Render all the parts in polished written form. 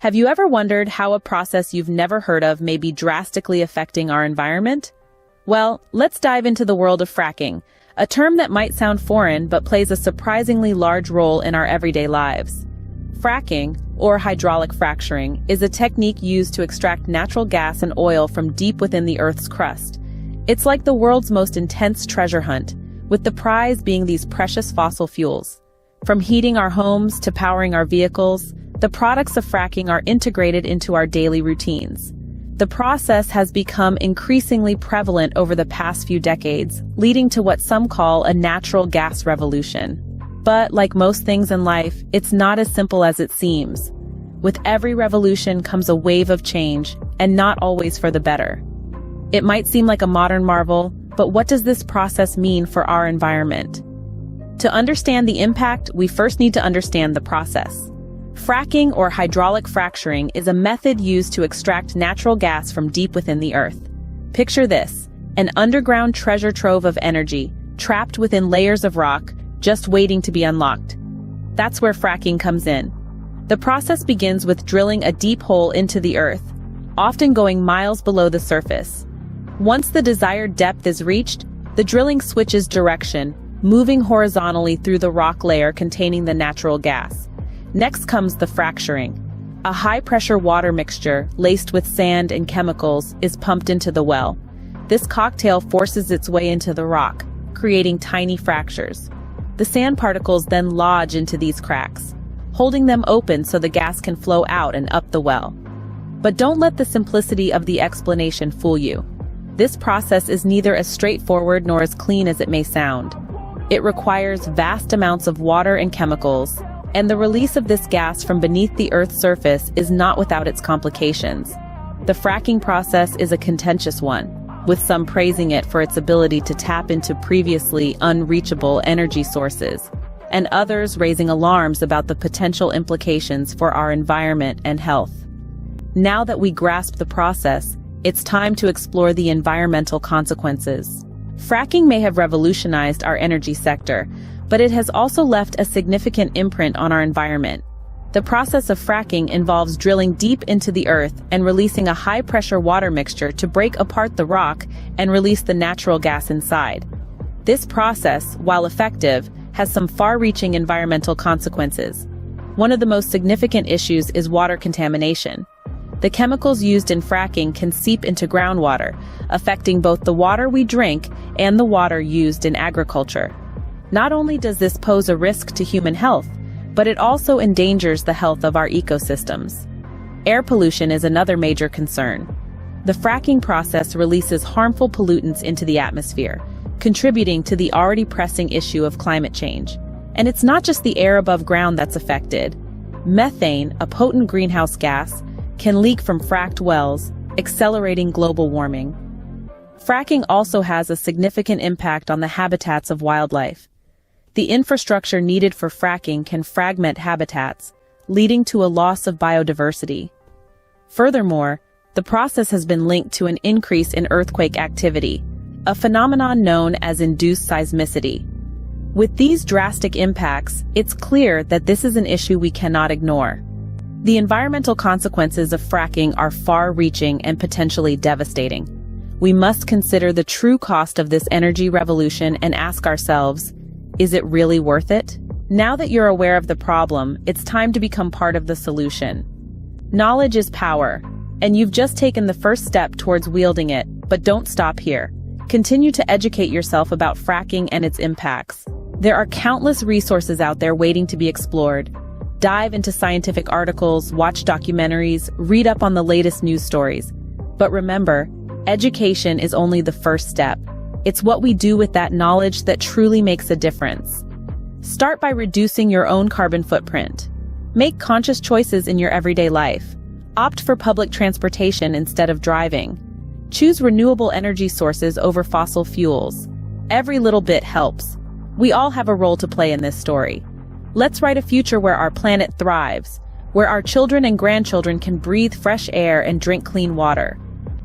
Have you ever wondered how a process you've never heard of may be drastically affecting our environment? Well, let's dive into the world of fracking, a term that might sound foreign but plays a surprisingly large role in our everyday lives. Fracking, or hydraulic fracturing, is a technique used to extract natural gas and oil from deep within the Earth's crust. It's like the world's most intense treasure hunt, with the prize being these precious fossil fuels. From heating our homes to powering our vehicles, the products of fracking are integrated into our daily routines. The process has become increasingly prevalent over the past few decades, leading to what some call a natural gas revolution. But like most things in life, it's not as simple as it seems. With every revolution comes a wave of change, and not always for the better. It might seem like a modern marvel, but what does this process mean for our environment? To understand the impact, we first need to understand the process. Fracking, or hydraulic fracturing, is a method used to extract natural gas from deep within the earth. Picture this: an underground treasure trove of energy, trapped within layers of rock, just waiting to be unlocked. That's where fracking comes in. The process begins with drilling a deep hole into the earth, often going miles below the surface. Once the desired depth is reached, the drilling switches direction, moving horizontally through the rock layer containing the natural gas. Next comes the fracturing. A high-pressure water mixture, laced with sand and chemicals, is pumped into the well. This cocktail forces its way into the rock, creating tiny fractures. The sand particles then lodge into these cracks, holding them open so the gas can flow out and up the well. But don't let the simplicity of the explanation fool you. This process is neither as straightforward nor as clean as it may sound. It requires vast amounts of water and chemicals, and the release of this gas from beneath the Earth's surface is not without its complications. The fracking process is a contentious one, with some praising it for its ability to tap into previously unreachable energy sources, and others raising alarms about the potential implications for our environment and health. Now that we grasp the process, it's time to explore the environmental consequences. Fracking may have revolutionized our energy sector, but it has also left a significant imprint on our environment. The process of fracking involves drilling deep into the earth and releasing a high-pressure water mixture to break apart the rock and release the natural gas inside. This process, while effective, has some far-reaching environmental consequences. One of the most significant issues is water contamination. The chemicals used in fracking can seep into groundwater, affecting both the water we drink and the water used in agriculture. Not only does this pose a risk to human health, but it also endangers the health of our ecosystems. Air pollution is another major concern. The fracking process releases harmful pollutants into the atmosphere, contributing to the already pressing issue of climate change. And it's not just the air above ground that's affected. Methane, a potent greenhouse gas, can leak from fracked wells, accelerating global warming. Fracking also has a significant impact on the habitats of wildlife. The infrastructure needed for fracking can fragment habitats, leading to a loss of biodiversity. Furthermore, the process has been linked to an increase in earthquake activity, a phenomenon known as induced seismicity. With these drastic impacts, it's clear that this is an issue we cannot ignore. The environmental consequences of fracking are far-reaching and potentially devastating. We must consider the true cost of this energy revolution and ask ourselves, is it really worth it? Now that you're aware of the problem, it's time to become part of the solution. Knowledge is power, and you've just taken the first step towards wielding it, but don't stop here. Continue to educate yourself about fracking and its impacts. There are countless resources out there waiting to be explored. Dive into scientific articles, watch documentaries, read up on the latest news stories. But remember, education is only the first step. It's what we do with that knowledge that truly makes a difference. Start by reducing your own carbon footprint. Make conscious choices in your everyday life. Opt for public transportation instead of driving. Choose renewable energy sources over fossil fuels. Every little bit helps. We all have a role to play in this story. Let's write a future where our planet thrives, where our children and grandchildren can breathe fresh air and drink clean water.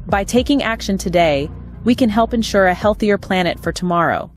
By taking action today, we can help ensure a healthier planet for tomorrow.